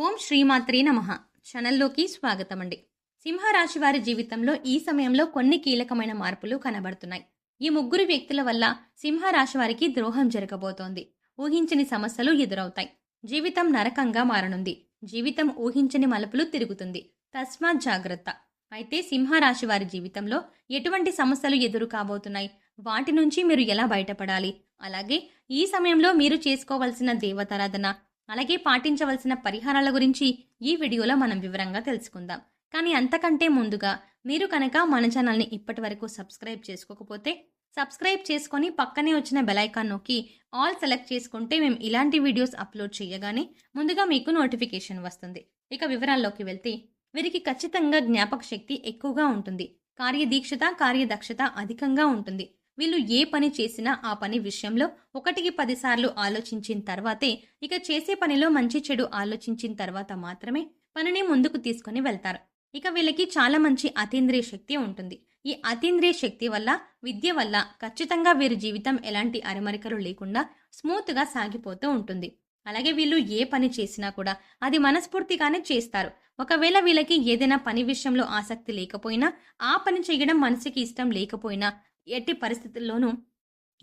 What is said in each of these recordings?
ఓం శ్రీమాత్రే నమః. ఛానల్లోకి స్వాగతమండి. సింహరాశి వారి జీవితంలో ఈ సమయంలో కొన్ని కీలకమైన మార్పులు కనబడుతున్నాయి. ఈ ముగ్గురు వ్యక్తుల వల్ల సింహరాశి వారికి ద్రోహం జరగబోతోంది. ఊహించని సమస్యలు ఎదురవుతాయి. జీవితం నరకంగా మారనుంది. జీవితం ఊహించని మలుపులు తిరుగుతుంది. తస్మాత్ జాగ్రత్త. అయితే సింహరాశి వారి జీవితంలో ఎటువంటి సమస్యలు ఎదురు కాబోతున్నాయి, వాటి నుంచి మీరు ఎలా బయటపడాలి, అలాగే ఈ సమయంలో మీరు చేసుకోవలసిన దేవతారాధన, అలాగే పాటించవలసిన పరిహారాల గురించి ఈ వీడియోలో మనం వివరంగా తెలుసుకుందాం. కానీ అంతకంటే ముందుగా మీరు కనుక మన ఛానల్ని ఇప్పటి వరకు సబ్స్క్రైబ్ చేసుకోకపోతే సబ్స్క్రైబ్ చేసుకొని పక్కనే వచ్చిన బెల్ ఐకాన్ నొక్కి ఆల్ సెలెక్ట్ చేసుకుంటే మేము ఇలాంటి వీడియోస్ అప్లోడ్ చేయగానే ముందుగా మీకు నోటిఫికేషన్ వస్తుంది. ఇక వివరాల్లోకి వెళ్తే వీరికి ఖచ్చితంగా జ్ఞాపక శక్తి ఎక్కువగా ఉంటుంది. కార్యదీక్షత కార్యదక్షత అధికంగా ఉంటుంది. వీళ్ళు ఏ పని చేసినా ఆ పని విషయంలో 1కి 10 సార్లు ఆలోచించిన తర్వాతే, ఇక చేసే పనిలో మంచి చెడు ఆలోచించిన తర్వాత మాత్రమే పనిని ముందుకు తీసుకుని వెళ్తారు. ఇక వీళ్ళకి చాలా మంచి అతీంద్రియ శక్తి ఉంటుంది. ఈ అతీంద్రియ శక్తి వల్ల, విద్య వల్ల ఖచ్చితంగా వీరి జీవితం ఎలాంటి అరమరికలు లేకుండా స్మూత్గా సాగిపోతూ ఉంటుంది. అలాగే వీళ్ళు ఏ పని చేసినా కూడా అది మనస్ఫూర్తిగానే చేస్తారు. ఒకవేళ వీళ్ళకి ఏదైనా పని విషయంలో ఆసక్తి లేకపోయినా, ఆ పని చేయడం మనసుకి ఇష్టం లేకపోయినా, ఎట్టి పరిస్థితుల్లోనూ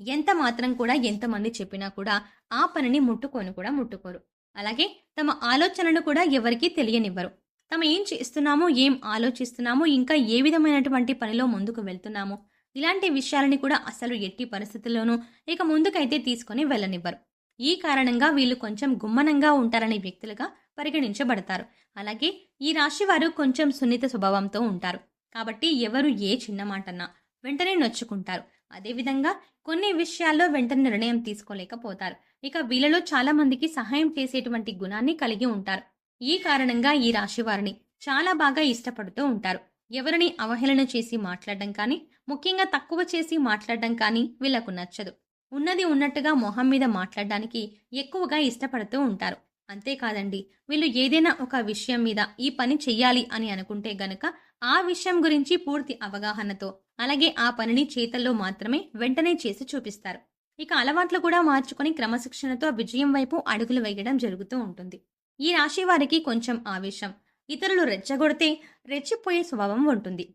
ఎంత మాత్రం కూడా ఎంతమంది చెప్పినా కూడా ఆ పనిని ముట్టుకోరు. అలాగే తమ ఆలోచనను కూడా ఎవరికీ తెలియనివ్వరు. తమ ఏం చేస్తున్నామో, ఏం ఆలోచిస్తున్నామో, ఇంకా ఏ విధమైనటువంటి పనిలో ముందుకు వెళ్తున్నామో, ఇలాంటి విషయాలని కూడా అసలు ఎట్టి పరిస్థితుల్లోనూ ఇక ముందుకైతే తీసుకొని వెళ్ళనివ్వరు. ఈ కారణంగా వీళ్ళు కొంచెం గుమ్మనంగా ఉంటారనే వ్యక్తులుగా పరిగణించబడతారు. అలాగే ఈ రాశి వారు కొంచెం సున్నిత స్వభావంతో ఉంటారు. కాబట్టి ఎవరు ఏ చిన్న మాటన్నా వెంటనే నొచ్చుకుంటారు. అదేవిధంగా కొన్ని విషయాల్లో వెంటనే నిర్ణయం తీసుకోలేకపోతారు. ఇక వీళ్ళలో చాలా మందికి సహాయం చేసేటువంటి గుణాన్ని కలిగి ఉంటారు. ఈ కారణంగా ఈ రాశి వారిని చాలా బాగా ఇష్టపడుతూ ఉంటారు. ఎవరిని అవహేళన చేసి మాట్లాడడం కానీ, ముఖ్యంగా తక్కువ చేసి మాట్లాడడం కానీ వీళ్లకు నచ్చదు. ఉన్నది ఉన్నట్టుగా మొహం మీద మాట్లాడడానికి ఎక్కువగా ఇష్టపడుతూ ఉంటారు. అంతేకాదండి, వీళ్ళు ఏదైనా ఒక విషయం మీద ఈ పని చెయ్యాలి అని అనుకుంటే గనక ఆ విషయం గురించి పూర్తి అవగాహనతో, అలాగే ఆ పనిని చేతల్లో మాత్రమే వెంటనే చేసి చూపిస్తారు. ఇక అలవాట్లు కూడా మార్చుకొని క్రమశిక్షణతో విజయం వైపు అడుగులు వేయడం జరుగుతూ ఉంటుంది. ఈ రాశి వారికి కొంచెం ఆవేశం, ఇతరులు రెచ్చగొడితే రెచ్చిపోయే స్వభావం ఉంటుంది.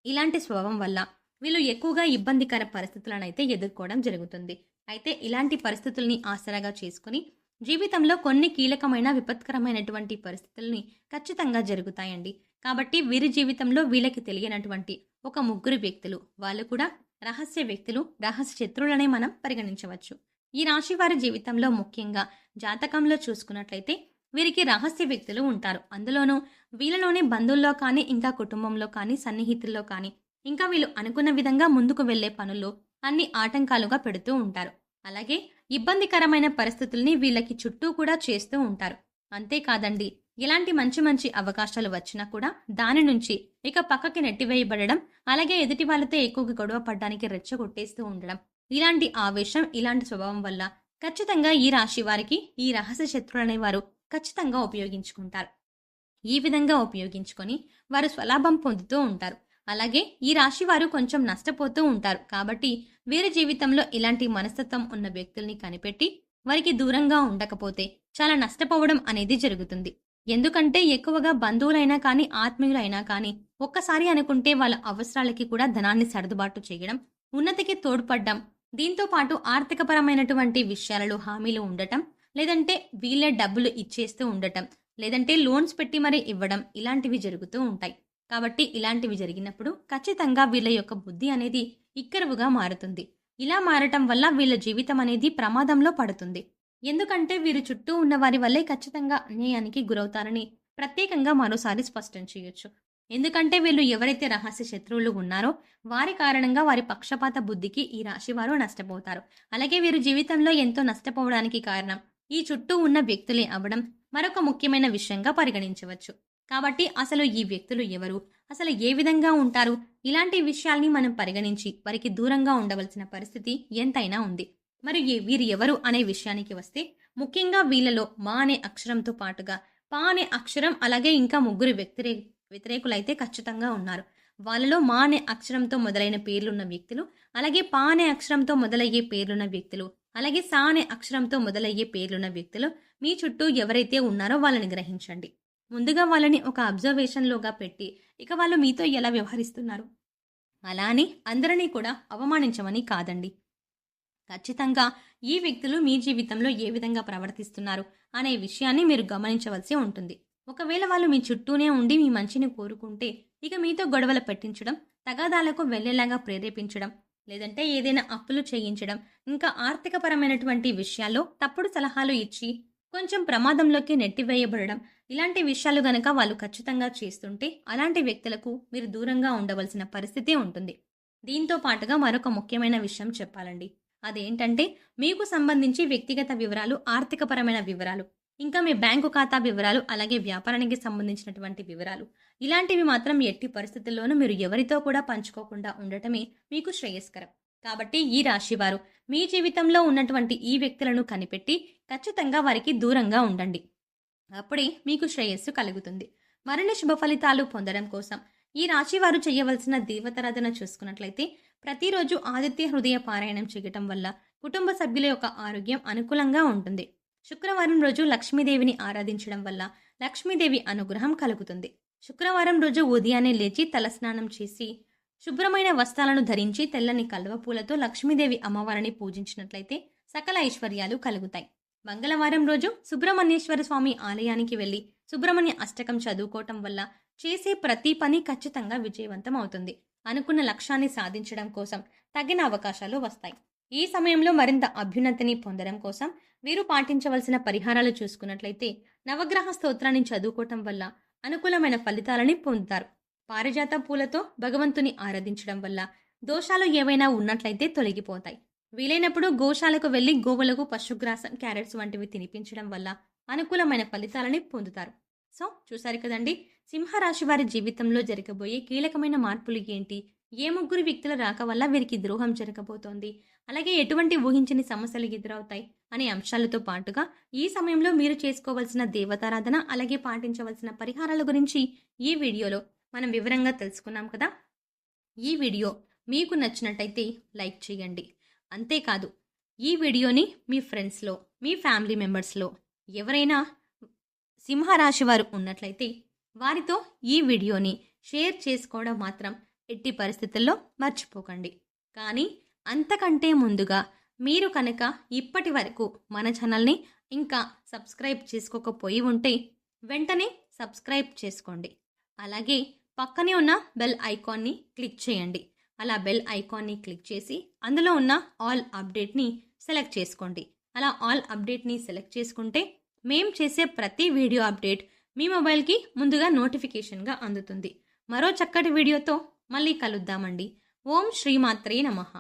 ఇలాంటి స్వభావం వల్ల వీళ్ళు ఎక్కువగా ఇబ్బందికర పరిస్థితులనైతే ఎదుర్కోవడం జరుగుతుంది. అయితే ఇలాంటి పరిస్థితుల్ని ఆసరాగా చేసుకుని జీవితంలో కొన్ని కీలకమైన విపత్కరమైనటువంటి పరిస్థితుల్ని ఖచ్చితంగా జరుగుతాయండి. కాబట్టి వీరి జీవితంలో వీళ్ళకి తెలియనటువంటి ఒక ముగ్గురు వ్యక్తులు, వాళ్ళు కూడా రహస్య వ్యక్తులు, రహస్య శత్రువులనే మనం పరిగణించవచ్చు. ఈ రాశి వారి జీవితంలో ముఖ్యంగా జాతకంలో చూసుకున్నట్లయితే వీరికి రహస్య వ్యక్తులు ఉంటారు. అందులోనూ వీళ్ళలోని బంధువుల్లో కానీ, ఇంకా కుటుంబంలో కానీ, సన్నిహితుల్లో కానీ, ఇంకా వీళ్ళు అనుకున్న విధంగా ముందుకు వెళ్లే పనుల్లో అన్ని ఆటంకాలుగా పెడుతూ ఉంటారు. అలాగే ఇబ్బందికరమైన పరిస్థితుల్ని వీళ్ళకి చుట్టూ కూడా చేస్తూ ఉంటారు. అంతేకాదండి, ఇలాంటి మంచి మంచి అవకాశాలు వచ్చినా కూడా దాని నుంచి ఇక పక్కకి నెట్టివేయబడడం, అలాగే ఎదుటి వాళ్ళతో ఎక్కువగా గొడవ పడడానికి రెచ్చగొట్టేస్తూ ఉండడం, ఇలాంటి ఆవేశం, ఇలాంటి స్వభావం వల్ల ఖచ్చితంగా ఈ రాశి వారికి ఈ రహస్య శత్రువులు అనేవారు ఖచ్చితంగా ఉపయోగించుకుంటారు. ఈ విధంగా ఉపయోగించుకొని వారు స్వలాభం పొందుతూ ఉంటారు. అలాగే ఈ రాశి వారు కొంచెం నష్టపోతూ ఉంటారు. కాబట్టి వీరి జీవితంలో ఇలాంటి మనస్తత్వం ఉన్న వ్యక్తుల్ని కనిపెట్టి వారికి దూరంగా ఉండకపోతే చాలా నష్టపోవడం అనేది జరుగుతుంది. ఎందుకంటే ఎక్కువగా బంధువులైనా కానీ, ఆత్మీయులైనా కానీ ఒక్కసారి అనుకుంటే వాళ్ళ అవసరాలకి కూడా ధనాన్ని సర్దుబాటు చేయడం, ఉన్నతికి తోడ్పడడం, దీంతో పాటు ఆర్థికపరమైనటువంటి విషయాలలో హామీలు ఉండటం, లేదంటే వీళ్ళే డబ్బులు ఇచ్చేస్తూ ఉండటం, లేదంటే లోన్స్ పెట్టి మరీ ఇవ్వడం, ఇలాంటివి జరుగుతూ ఉంటాయి. కాబట్టి ఇలాంటివి జరిగినప్పుడు ఖచ్చితంగా వీళ్ళ యొక్క బుద్ధి అనేది ఇక్కరువుగా మారుతుంది. ఇలా మారటం వల్ల వీళ్ళ జీవితం అనేది ప్రమాదంలో పడుతుంది. ఎందుకంటే వీరు చుట్టూ ఉన్న వారి వల్లే ఖచ్చితంగా అన్యాయానికి గురవుతారని ప్రత్యేకంగా మరోసారి స్పష్టం చేయొచ్చు. ఎందుకంటే వీళ్ళు ఎవరైతే రహస్య శత్రువులు ఉన్నారో వారి కారణంగా వారి పక్షపాత బుద్ధికి ఈ రాశి వారు నష్టపోతారు. అలాగే వీరు జీవితంలో ఎంతో నష్టపోవడానికి కారణం ఈ చుట్టూ ఉన్న వ్యక్తులే అవ్వడం మరొక ముఖ్యమైన విషయంగా పరిగణించవచ్చు. కాబట్టి అసలు ఈ వ్యక్తులు ఎవరు, అసలు ఏ విధంగా ఉంటారు, ఇలాంటి విషయాల్ని మనం పరిగణించి వారికి దూరంగా ఉండవలసిన పరిస్థితి ఎంతైనా ఉంది. మరి వీరు ఎవరు అనే విషయానికి వస్తే, ముఖ్యంగా వీళ్ళలో మా అనే అక్షరంతో పాటుగా పా అనే అక్షరం, అలాగే ఇంకా ముగ్గురు వ్యతిరేకులైతే ఖచ్చితంగా ఉన్నారు. వాళ్ళలో మా అనే అక్షరంతో మొదలైన పేర్లున్న వ్యక్తులు, అలాగే పా అనే అక్షరంతో మొదలయ్యే పేర్లున్న వ్యక్తులు, అలాగే సా అనే అక్షరంతో మొదలయ్యే పేర్లున్న వ్యక్తులు మీ చుట్టూ ఎవరైతే ఉన్నారో వాళ్ళని గ్రహించండి. ముందుగా వాళ్ళని ఒక అబ్జర్వేషన్‌లోగా పెట్టి, ఇక వాళ్ళు మీతో ఎలా వ్యవహరిస్తున్నారు, అలా అని అందరినీ కూడా అవమానించమని కాదండి. ఖచ్చితంగా ఈ వ్యక్తులు మీ జీవితంలో ఏ విధంగా ప్రవర్తిస్తున్నారు అనే విషయాన్ని మీరు గమనించవలసి ఉంటుంది. ఒకవేళ వాళ్ళు మీ చుట్టూనే ఉండి మీ మంచిని కోరుకుంటే, ఇక మీతో గొడవలు పెట్టించడం, తగాదాలకు వెళ్ళేలాగా ప్రేరేపించడం, లేదంటే ఏదైనా అప్పులు చేయించడం, ఇంకా ఆర్థికపరమైనటువంటి విషయాల్లో తప్పుడు సలహాలు ఇచ్చి కొంచెం ప్రమాదంలోకి నెట్టివేయబడడం, ఇలాంటి విషయాలు గనక వాళ్ళు ఖచ్చితంగా చేస్తుంటే, అలాంటి వ్యక్తులకు మీరు దూరంగా ఉండవలసిన పరిస్థితి ఉంటుంది. దీంతో పాటుగా మరొక ముఖ్యమైన విషయం చెప్పాలండి. అదేంటంటే, మీకు సంబంధించి వ్యక్తిగత వివరాలు, ఆర్థికపరమైన వివరాలు, ఇంకా మీ బ్యాంకు ఖాతా వివరాలు, అలాగే వ్యాపారానికి సంబంధించినటువంటి వివరాలు, ఇలాంటివి మాత్రం ఎట్టి పరిస్థితుల్లోనూ మీరు ఎవరితో కూడా పంచుకోకుండా ఉండటమే మీకు శ్రేయస్కరం. కాబట్టి ఈ రాశివారు మీ జీవితంలో ఉన్నటువంటి ఈ వ్యక్తులను కనిపెట్టి ఖచ్చితంగా వారికి దూరంగా ఉండండి. అప్పుడే మీకు శ్రేయస్సు కలుగుతుంది. మరిన్ని శుభ ఫలితాలు పొందడం కోసం ఈ రాశివారు చేయవలసిన దేవతారాధన చూసుకున్నట్లయితే, ప్రతిరోజు ఆదిత్య హృదయ పారాయణం చేయటం వల్ల కుటుంబ సభ్యుల యొక్క ఆరోగ్యం అనుకూలంగా ఉంటుంది. శుక్రవారం రోజు లక్ష్మీదేవిని ఆరాధించడం వల్ల లక్ష్మీదేవి అనుగ్రహం కలుగుతుంది. శుక్రవారం రోజు ఉదయాన్నే లేచి తలస్నానం చేసి శుభ్రమైన వస్త్రాలను ధరించి తెల్లని కలువ పూలతో లక్ష్మీదేవి అమ్మవారిని పూజించినట్లయితే సకల ఐశ్వర్యాలు కలుగుతాయి. మంగళవారం రోజు సుబ్రహ్మణ్యేశ్వర స్వామి ఆలయానికి వెళ్లి సుబ్రహ్మణ్య అష్టకం చదువుకోవటం వల్ల చేసే ప్రతి పని ఖచ్చితంగా విజయవంతం అవుతుంది. అనుకున్న లక్ష్యాన్ని సాధించడం కోసం తగిన అవకాశాలు వస్తాయి. ఈ సమయంలో మరింత అభ్యున్నతిని పొందడం కోసం వీరు పాటించవలసిన పరిహారాలు చూసుకున్నట్లయితే, నవగ్రహ స్తోత్రాన్ని చదువుకోవటం వల్ల అనుకూలమైన ఫలితాలని పొందుతారు. పారిజాత పూలతో భగవంతుని ఆరాధించడం వల్ల దోషాలు ఏవైనా ఉన్నట్లయితే తొలగిపోతాయి. వీలైనప్పుడు గోశాలకు వెళ్లి గోవులకు పశుగ్రాసం, క్యారెట్స్ వంటివి తినిపించడం వల్ల అనుకూలమైన ఫలితాలని పొందుతారు. సో చూసారు కదండి, సింహరాశి వారి జీవితంలో జరగబోయే కీలకమైన మార్పులు ఏంటి, ఏ ముగ్గురు వ్యక్తుల రాక వల్ల వీరికి ద్రోహం జరగబోతోంది, అలాగే ఎటువంటి ఊహించని సమస్యలు ఎదురవుతాయి అనే అంశాలతో పాటుగా ఈ సమయంలో మీరు చేసుకోవాల్సిన దేవతారాధన, అలాగే పాటించవలసిన పరిహారాల గురించి ఈ వీడియోలో మనం వివరంగా తెలుసుకున్నాం కదా. ఈ వీడియో మీకు నచ్చినట్టయితే లైక్ చేయండి. అంతేకాదు, ఈ వీడియోని మీ ఫ్రెండ్స్లో, మీ ఫ్యామిలీ మెంబర్స్లో ఎవరైనా సింహరాశి వారు ఉన్నట్లయితే వారితో ఈ వీడియోని షేర్ చేసుకోవడం మాత్రం ఎట్టి పరిస్థితుల్లో మర్చిపోకండి. కానీ అంతకంటే ముందుగా మీరు కనుక ఇప్పటి వరకు మన ఛానల్ని ఇంకా సబ్స్క్రైబ్ చేసుకోకపోయి ఉంటే వెంటనే సబ్స్క్రైబ్ చేసుకోండి. అలాగే పక్కనే ఉన్న బెల్ ఐకాన్ని క్లిక్ చేయండి. అలా బెల్ ఐకాన్ని క్లిక్ చేసి అందులో ఉన్న ఆల్ అప్డేట్ని సెలెక్ట్ చేసుకోండి. అలా ఆల్ అప్డేట్ని సెలెక్ట్ చేసుకుంటే మేం చేసే ప్రతి వీడియో అప్డేట్ మీ మొబైల్కి ముందుగా నోటిఫికేషన్గా అందుతుంది. మరో చక్కటి వీడియోతో మళ్ళీ కలుద్దామండి. ఓం శ్రీమాత్రే నమః.